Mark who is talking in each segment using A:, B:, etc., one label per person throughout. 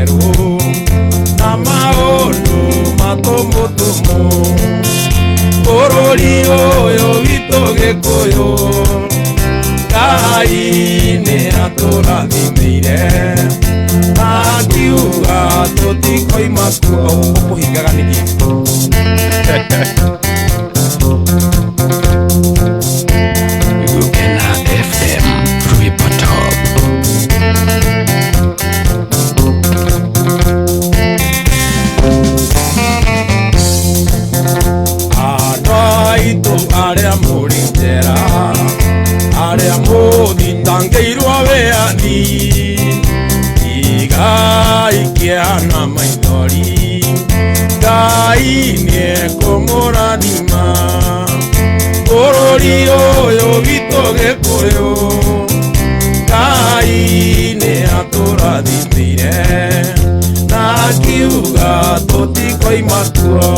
A: meru na maundu matumutumu bururi uyu witu Gikuyu Ngai ni atũrathimeire na akiuga tutikoima kuo kuhingaga niki
B: Gukena FM Rwimbo Top.
A: Anaitu aria murinjera aria muthitangĩirwo wĩathi Igai kĩana maithori Ngai nĩekũmũrathima bũrũri ũyũ witũ Gĩkũyũ Ngai nĩatũrathimeire na akiuga tũtikoima kuo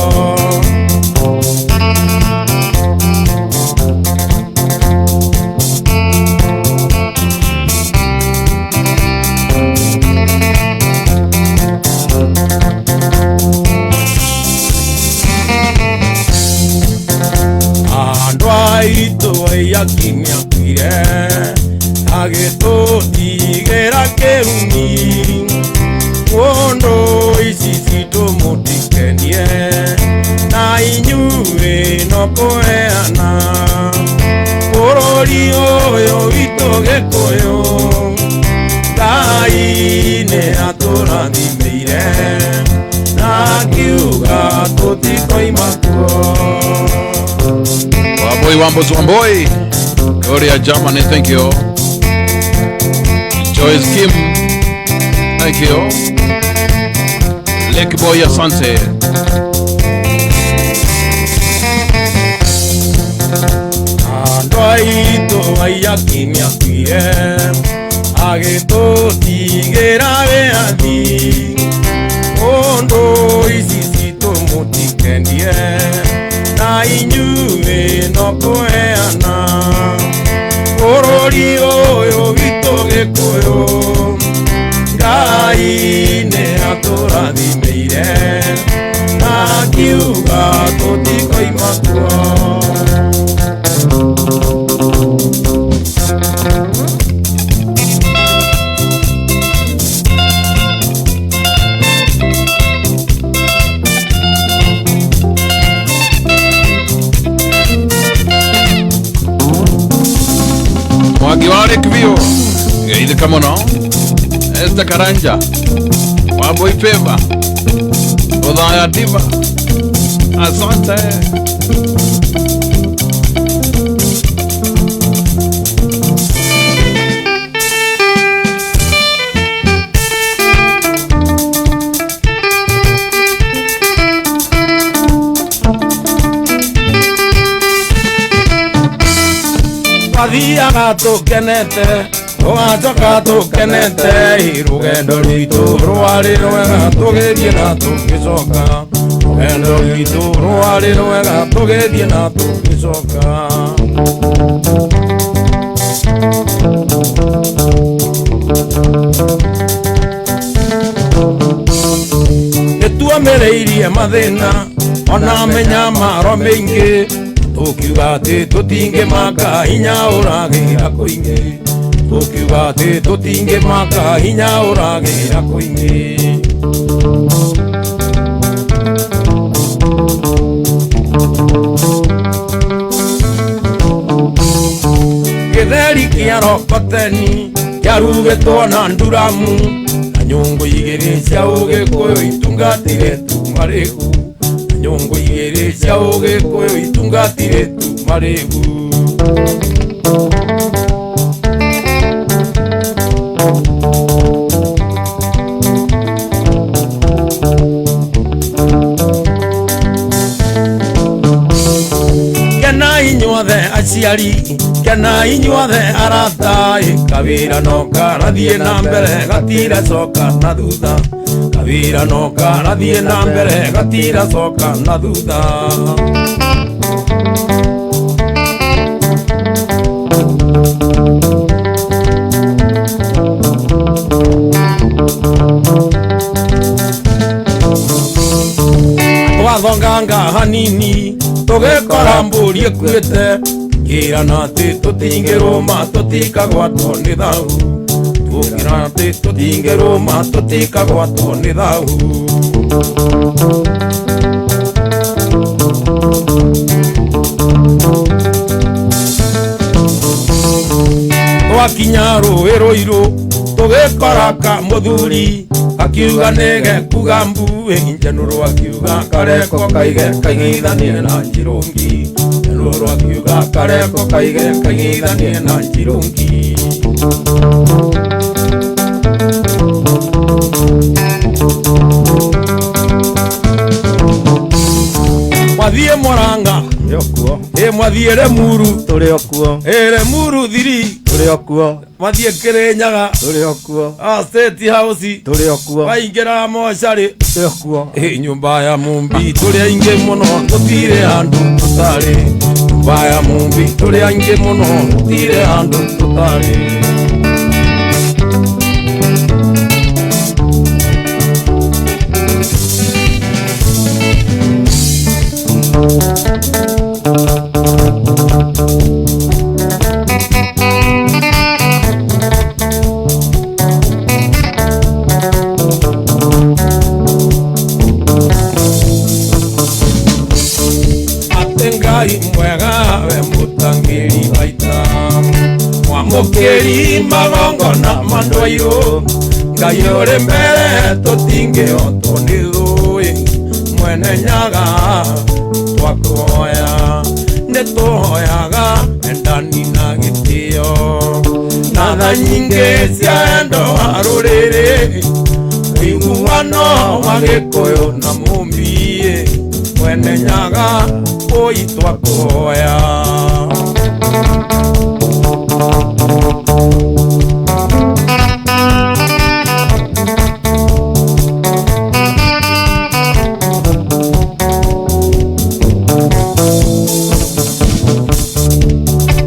A: Andũ aitũ aiakimia kuire agĩtũtigĩra kĩrumi mũndũ ici citũ mũtikenie na inyuĩ no kũheana bũrũri ũyũ witũ Gĩkũyũ Ngai nĩatũrathimeire na akiuga tũtikoima kuo
B: Wamboi, Wambos, Wamboi. Korea, Germany, thank you. Joyce Kim, thank you. Lake Boy, asante.
A: Andũ aitũ aiakimia kuire agĩtũtigĩra wĩathi mũndũ ici citũ mũtikendie na inyuĩ no kũheana bũrũri ũyũ witũ Gĩkũyũ Ngai nĩatũrathimeire na akiuga tũtikoima kuo
B: Mwagiwale kivio Geide kamono Esta karanja Wamboi Pemba Odhaya Diva Asante
A: Wathiaga tũkenete tũgacoka tũkenete rũgendo rwitũ rwarĩ rwega tũgĩthiĩ na tũgĩcoka rũgendo rwitũ rwarĩ rwega tũgĩthiĩ na tũgĩcoka nĩtuomĩrĩirie mathĩna ona mĩnyamaro mĩingĩ tũkiuga atĩ tũtingĩmaka hinya ũragĩra kũingĩ tũkiuga atĩ tũtingĩmaka hinya ũragĩra kũingĩ gĩtheri kĩa Rokoteni kĩarugĩtwo na nduramu na nyũngũ igĩrĩ cia Ũgĩkũyũ itungatire tu marĩhu nyũngũ igĩrĩ cia Ũgĩkũyũ itungatire tu marĩhu Kena inyuothe aciari kena inyuothe arata kawĩra no karathiĩ na mbere gatiracoka na thutha kawĩra no karathiĩ na mbere gatiracoka na thutha Twathonganga hanini tugikora mburi ikuite ngirana ati tutingiruma tutikagwatwo ni thau tukirana ati tutingiruma tutikagwatwo ni thau twakinya rũĩ rũirũ tũgĩkora kamuthuri akiuga nĩge kuga mbuĩ njanũrũ akiuga kareko kaige kaigithanie na njirũngi njanũrũ akiuga kareko kaige kaigithanie na njirũngi mwathiĩ Mũrang'a mwathiĩ Lemuru
C: tũrĩ okuo
A: Lemuru thiri
C: tũrĩ okuo
A: mwathiĩ Kĩrĩnyaga
C: tũrĩ okuo
A: State House
C: tũrĩ okuo
A: waingĩra mocarĩ
C: tũrĩ okuo
A: nyũmba ya Mumbi tũrĩ aingĩ mũno tũtirĩ handũ tũtarĩ nyũmba ya Mumbi tũrĩ aingĩ mũno tũtirĩ handũ tũtarĩ mwega we mutangiri baita mwamukiri magongona mandwairo ngai uri mbere tutingihotwo ni thui mwene Nyaga twakuhoya nituhoyaga endani na gitio na tha nyingĩ cia endo wa rũrĩrĩ ũiguano wa Gĩkũyũ na Mũmbi mwene Nyaga oi twakuhoya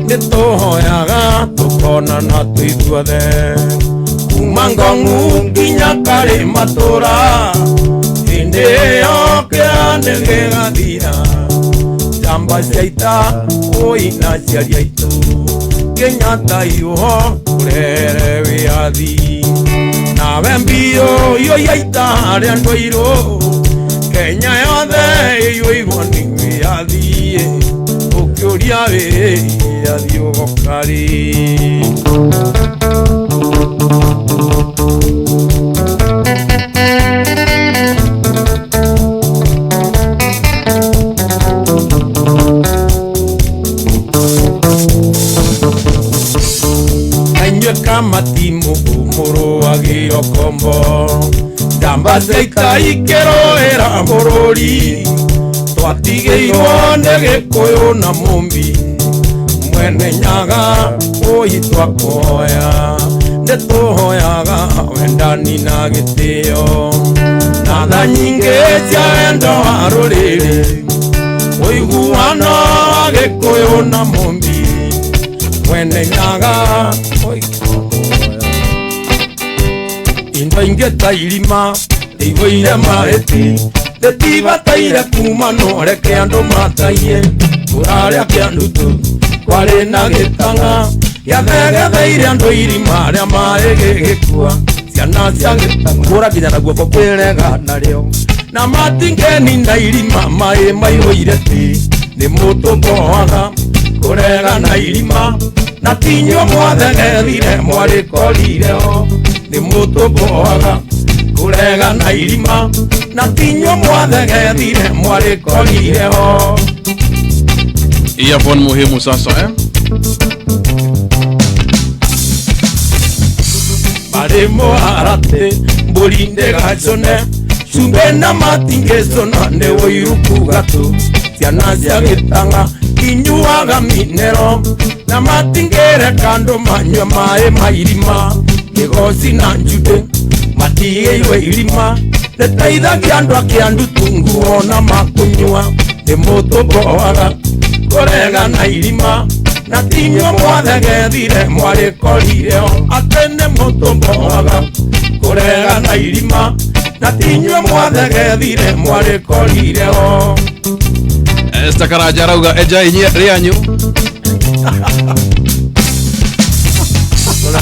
A: nituhoyaga tukonana tũithuothe kuma Ngong'u nginya Karĩmatũra hĩndĩ ĩyo kĩrande gĩgathira Jamba ciaita oina ciari aitu Kenyatta iho urere wiathi nawe mbio iyo yaita harĩa andũ airũ Kenya yothe ĩiyũirwo nĩ wĩyathi ũkĩũria wĩyathi ũgoka rĩ matimu mũrũagĩo kombo Jamba ciaita ikĩrũĩra bũrũri twatigĩirwo nĩ Gĩkũyũ na Mũmbi mwene Nyaga oi twakuhoya nĩtũhoyaga wendani na gĩtĩo na tha nyingĩ cia wendo wa rũrĩrĩ ũiguano wa Gĩkũyũ na Mũmbi mwene Nyaga oi indo ingĩ ta irima ĩihũire mahĩti rĩtibataire kuma no reke andũ mataiye tũrarĩa kĩandutu kwarĩ na gĩtang'a gĩathegetheire andũ irima rĩa maĩ gĩgĩkua ciana cia gĩtang'a kũra nginya na guoko kwĩrega narĩo na matingĩnina irima maĩ maihũire ti nĩ mũtũmboaga kũrega na irima na tinyuo mwathegethire mwarĩkorire ho nĩ mũtũmboaga kũrega na irima na tinyuo mwathegethire mwarĩkorire ho.
B: Earphone muhimu sasa
A: Bari muharate mburi ndegacone cumbe na matingĩcona nĩ ũiruku gatũ ciana cia gĩtang'a inyuaga minero na matingĩreka andũ manyue maĩ ma irima kĩgoci na njumbĩ matigĩirwo irima rĩteithagia andũ a Kĩandutu nguo na makũnyua nĩ mũtũmboaga kũrega na irima na tinyuo mwathegethire mwarĩkorireo atĩ nĩ mũtũmboaga kũregana irima na tinyuo mwathegethire mwarĩkorireo.
B: Esther Karanja arauga eja inyuĩ rĩanyu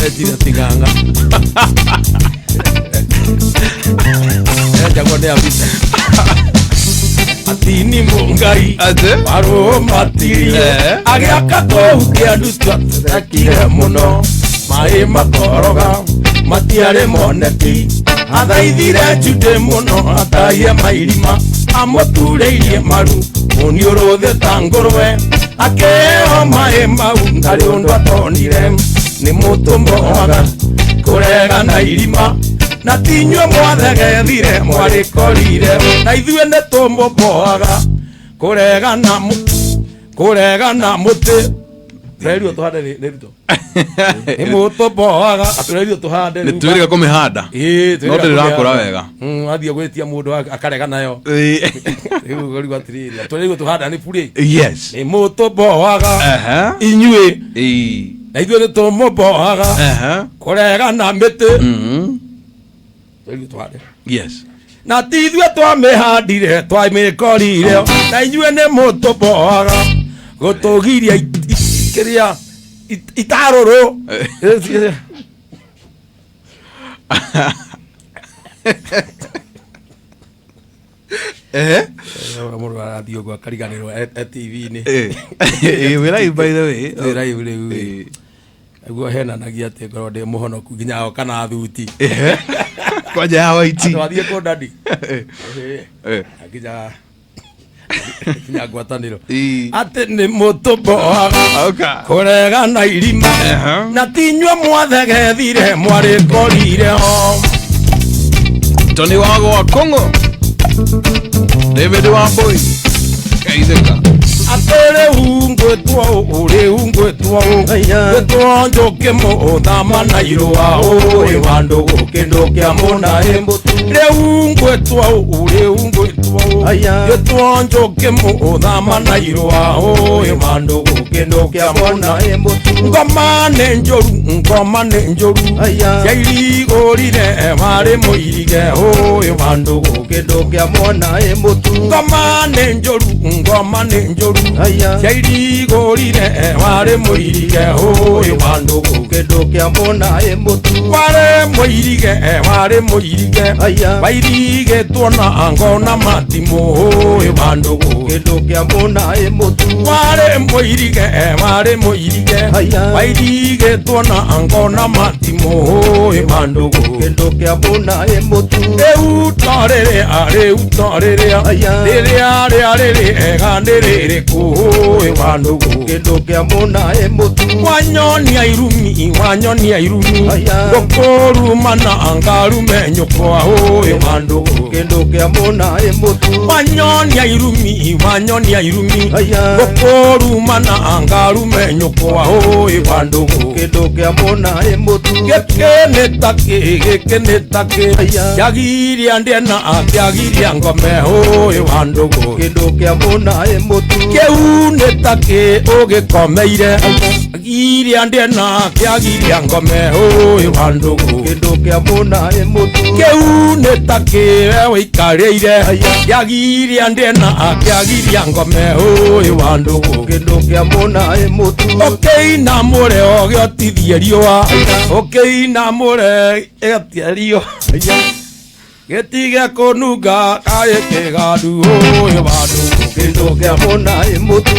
A: Etire tiganga Ejagwo nĩ abite Atini Mungai Waro matirie Agĩaka kũu kĩandu twatekire mũno Maĩ makoroga Matiarĩ moneki Athaithire Jude mũno Atahie mairima Amũturĩirie maru Mũniũrũthĩ ta ngũrwe Akĩheo maĩ mau Ndarĩ ũndũ atonire Nĩ mũtũmboaga kũregana irima na tinyuo mwathegethire mwarĩkorire na ithuĩ nĩ tũmũmboaga kũregana mũtĩ tũrerirwo tũhande nĩ rito nĩ mũtũmboaga atũrerirwo tũhande
B: nĩ twĩrĩga kũmĩhanda no ndĩrakũra wega
A: athiĩ gwĩtia mũndũ akarega nayo rĩu atĩrĩrĩ tũrerirwo tũhanda nĩ burĩ nĩ mũtũmboaga inyuĩ na ithuĩ nĩ tũmũmboaga kũregana mĩtĩ na ti ithuĩ twamĩhandire twamĩkorire na inyuĩ nĩ mũtũmboaga gũtũgiria kĩrĩa itarũrũ mũndũ arathiĩ ũguo akariganĩrwo TV-inĩ
B: wĩra by the way
A: rĩu aguo henanagia atĩ ngorwo ndĩ mũhonoku nginya kana thuti
B: kwanja ya waiti
A: athiĩ kũ ndadi nginya ngwatanĩro atĩ nĩ mũtũmboaga kũregana irima na tinyuo mwathegethire mwarĩkorire ho
B: Tony Wago wa Kongo David Wambui Kaitheka
A: Rĩu ngwĩtwo njũkĩ mũthama na irũa ũĩ wandũ gũkĩndũ kĩa mũnaĩ rĩu ngwĩtwo njũkĩ mũthama na irũa ũĩ wandũ gũkĩndũ kĩa mũnaĩ ngoma nĩ njũru ciairigũrire marĩ mũirige ũĩ wandũ gũkĩndũ kĩa mũnaĩ ngoma nĩ njũru ciairigũrire warĩ mũirige ũĩ wandũ gũkĩndũ kĩa mũnaĩ mũtu warĩ mũirige wairigĩtwo na ngona matimũ ũĩ wandũ gũkĩndũ kĩa mũnaĩ mũtu warĩ mũirige wairigĩtwo na ngona matimũ ũĩ wandũ gũkĩndũ kĩa mũnaĩ mũtu rĩu torĩrĩa rĩrĩa ega nĩ rĩrĩkũ ũĩ wandũ gũkĩndũ kĩa mũnaĩ mũtu wanyonia irumi ngũkũruma na ngarume nyũkwa ũĩ wandũ gũkĩndũ kĩa mũnaĩ mũtu wanyonia irumi ngũkũruma na ngarume nyũkwa ũĩ wandũ gũkĩndũ kĩa mũnaĩ mũtu gĩkĩ nĩ takĩ kĩagiria ndĩna kĩagiria ngome ũĩ wandũ gũkĩndũ kĩa mũnaĩ mũtu kĩu nĩ takĩ ũgĩkomeire giria ndĩna kĩagiria ngome ũĩ wandũ gũkĩndũ kĩa mũnaĩ mũtu kĩu nĩ takĩ we wĩikarĩire kĩagiria ndĩna kĩagiria ngome ũĩ wandũ gũkĩndũ kĩa mũnaĩ mũtu ũkĩinamũre ũgĩotithie riũa ũkĩinamũre ĩgatia riũa gĩtige kũnunga karĩ kĩgandu ũĩ wandũ gũkĩndũ kĩa mũnaĩ mũtu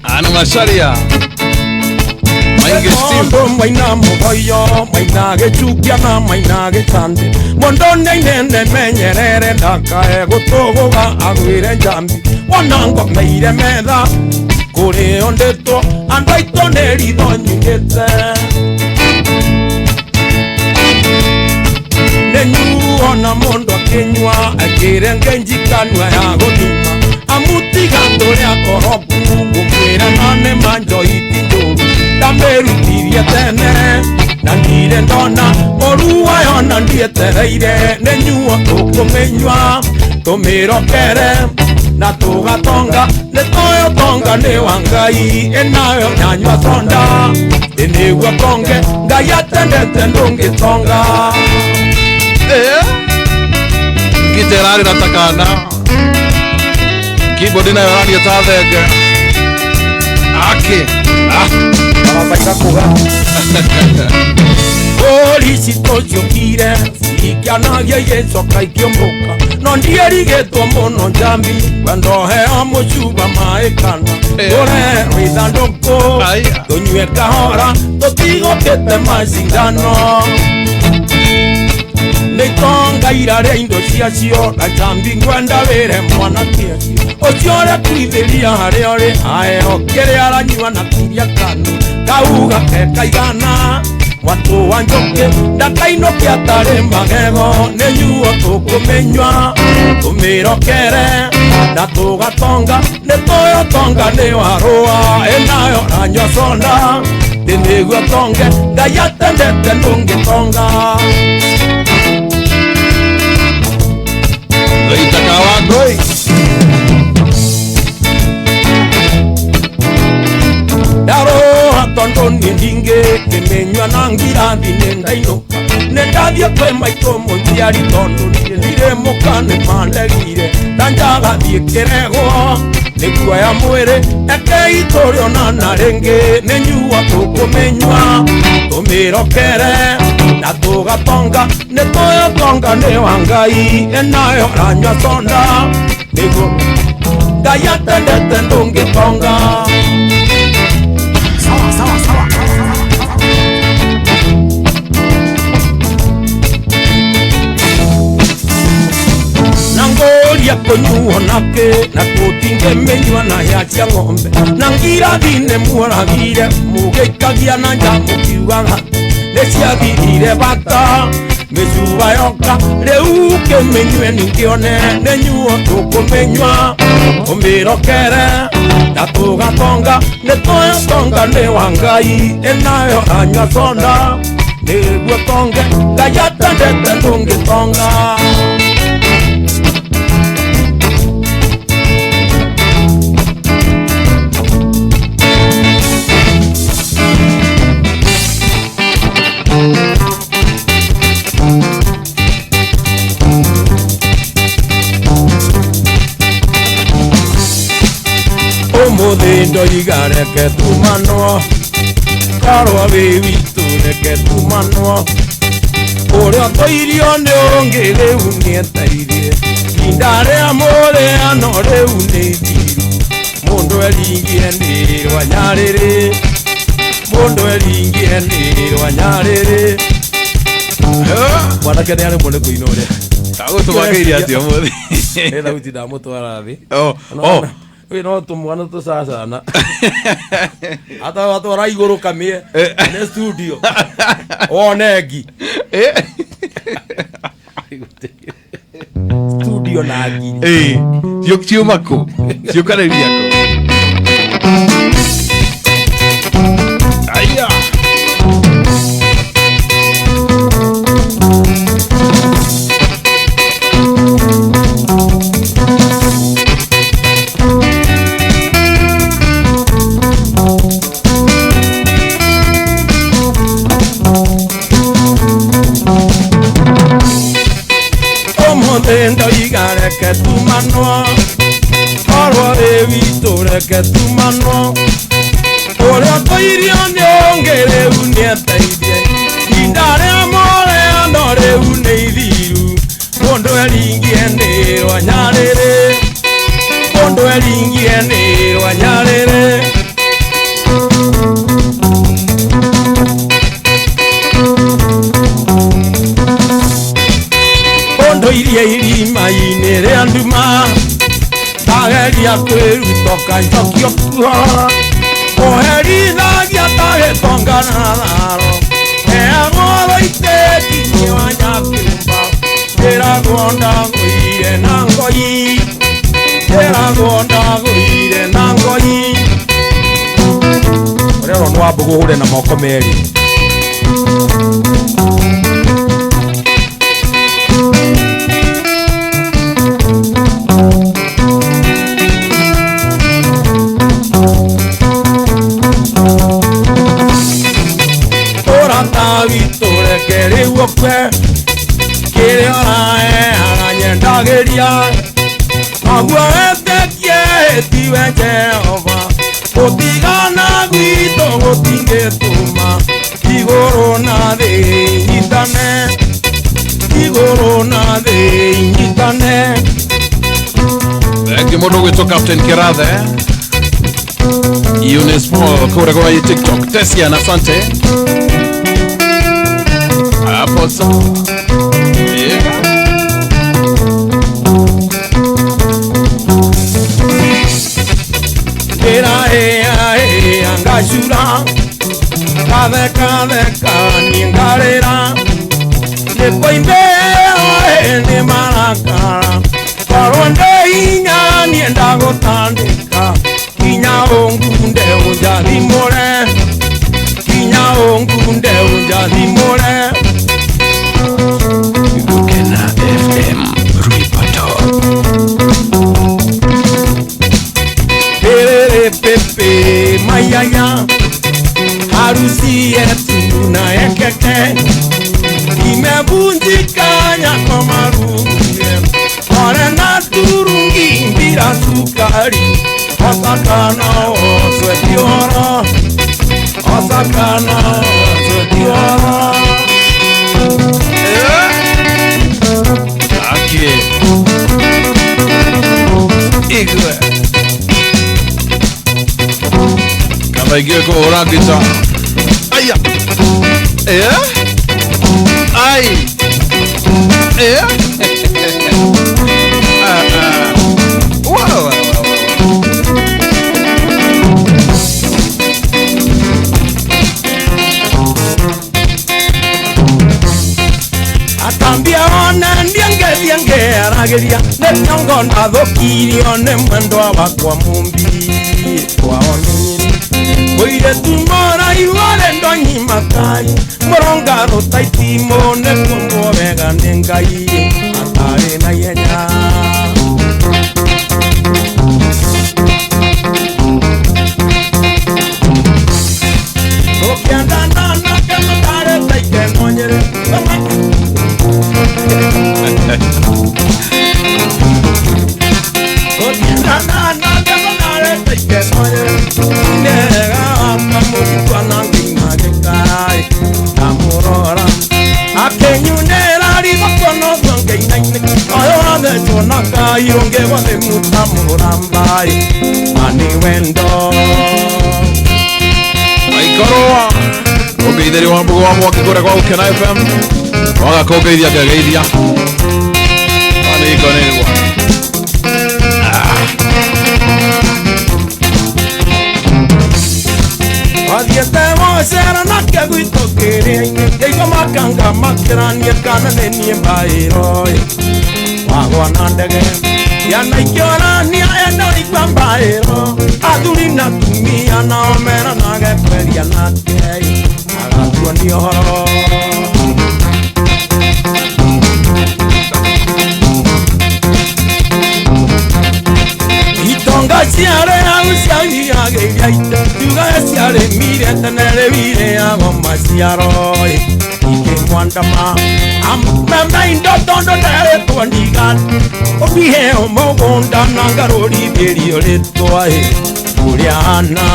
B: Ana Macharia Mainge Steve
A: Maina mũhoyo maina gĩcukia na maina gĩcande mũndũ nĩinene menyerere ndakae gũtũgũga agwĩre njambi wona ngomeire metha kũrĩo ndĩtwo andũ aitũ nĩ ritho nyugĩte nĩnyuona mũndũ akĩnyua akĩrenge njikanua ya gũthima amutiga tũrĩa koroku ngũmwĩra na nĩ manjoiti njũru ndamĩrutirie tene na ndire ndona mũru wayo na ndietereire nĩnyuo tũkũmĩnyua tũmĩrokere na tugatonga nĩ toyo tonga nĩ wa Ngai enayo nyanyua sonda nĩguo tonge Ngai atendete ndũngĩtonga
B: Giterari na takana keyboard nayo rani tathenge ake
A: arabaika kuga polisi tociokire ikianagia igecoka ikĩũmbũka no ndierigĩtwo mũno njambi wendoheo mũcuba maĩ kana tũrerwo ithandũkũ tũnyue kahora tũtigũkĩte macindano nĩitonga ira rĩa indo ciacio na njambi ngwenda wĩre mwanake ũcio ũrĩa kuithĩria harĩa ũrĩ aheo kĩrĩa aranyua na kiria kanu kauga kekaigana watu wa njoke ndakainũke atarĩ magego nĩnyuo tũkũmĩnyua tũmĩrokere na tũgatonga nĩ toyo tonga nĩ wa rũa enayo ranyua sonda nĩguo tonge Ngai atendete ndũngĩtonga
B: Itakawagoi
A: Daroha tondo nindinge Kemenywa na ngirathi nendainoka Nendathia kwe maito munjiari tondo nire mokane mandagire Tanjagathie kerego Nĩguo ya mwĩrĩ eke itorio na narenge Nĩnyua tũkũmenywa tũmĩrokere na tũgatonga nĩ toyo tonga nĩ wa Ngai enayo ranyua sonda nĩguo Ngai atendete ndũngĩtonga sawa sawa sawa Nangoria kũnyuo nake na tũtingĩmenyua na hĩa cia ng'ombe na ngirathi nĩ mũragire mũgĩikagia na nja mũkiugaga nĩciathirire bata mĩcuba yoka rĩu kĩmenyue ningĩone nĩnyuo tũkũmenyua tũmĩrokere na tũgatonga nĩ toyo tonga nĩ wa Ngai enayo ranyua sonda nĩguo tonge Ngai atendete ndũngĩtonga Mũthĩndo igareke tumanwo Karwa wĩ witũ reke tumanwo Ũrĩa tũirio nĩ ũngĩ rĩu nĩetairie Inda rĩa mũrĩano rĩu nĩ thiru Mũndũ eringie nĩ rwa Nyarĩrĩ Mũndũ eringie nĩ rwa Nyarĩrĩ Mwanake nĩ arĩ mũnĩ kũina ũrĩa
B: Tagũtũmagĩire atĩa mũthĩ
A: Nĩ thauti ndamũtwara thĩ we no tumwana tu sasa na hata watu waraiguru kamie ne studio onegi studio nagi
B: ciumako ciukareria ko aya
A: Endo igareke tumanwo Karwa wĩ witũ reke tumanwo Ũrĩa tũirio nĩ ũngĩ rĩu nĩetairie Inda rĩa mũrĩano rĩu nĩ ithiru Mũndũ eringie nĩ rwa Nyarĩrĩ Mũndũ eringie nĩ rwa Nyarĩrĩ Iria irima-inĩ rĩa nduma Tageria kwĩrutoka njokio kuo Kũherithagia tagĩtongana tharo Heagwo itĩki wa Nyakĩmba Njĩragwo ndagũire na ngoi Njĩragwo ndagũire na ngoi Ũrĩa nĩ wa mbũgũ ũrĩ na moko merĩ Kiriona aranyendagiria Agua etekie tiwe Jehova Otigana gwito gotingetuma Igoro na thĩ nyitane Igoro na thĩ nyitane.
B: Thank you mũndũ gwĩtwo Captain Kirathe Eunice Paul kũrĩa kwa TikTok Tesian asante hapo sawa
A: Angashura Kaveka Ningarera Nepoimbe Ni Marakara Karonde Inya Nienda Gotandika Kinya Ongunde Ujadimore Kinya Ongunde Ujadimore
B: Kena FM Ruipato
A: Pepe Mayaya Harusi yetu na ekeke Imevunjika nyako maruye Ore na turungi mbira sukari Osakana oswe diora Osakana oswe diora
B: Aki Igwe Kavaigio ko oragita Aya Ai Wow
A: Atambia ona ndienge arageria Netongo na thokirio ne mwendo wakwa mumbi Kwa onini Mwire tumora iwale ndonyi makai Moronga rota itimo ne kumbo vega nengai Atare na yenya Okianda na kematare taike nonyere Yonge wale mutamurambai Aniwendo
B: Maikoroa Ugeitheri wa mbugu wa mwaki kũrĩa kwa Ukena FM Waga kũgeithia ngageithia Aniko nĩgwa
A: Wathiete mocera nake gwitũ kĩrĩa-inĩ Ngeigo makanga makĩrania kana nĩ niĩ mbaĩroi Wagwa na ndege Yanaikiorania eno ikwa mbaĩro Athuri na tumia nao mera nagekweria nake Agatua ni ũhoro Itonga ciare aguciagiriageria ite Tuga ciare mire tenere vire ago maciaroi Ike mwandama Amemba indo tondo tere kwa ndigan Obihe omogonda nangarori berio letwa Kuriana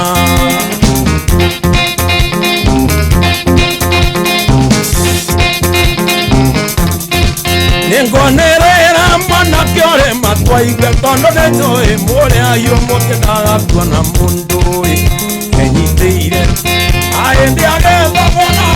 A: Nengonerera mwana kiore matwa igwe tondo neto mwore ayo mote daga kwa na mundo Kenyiteire Aende ageba bona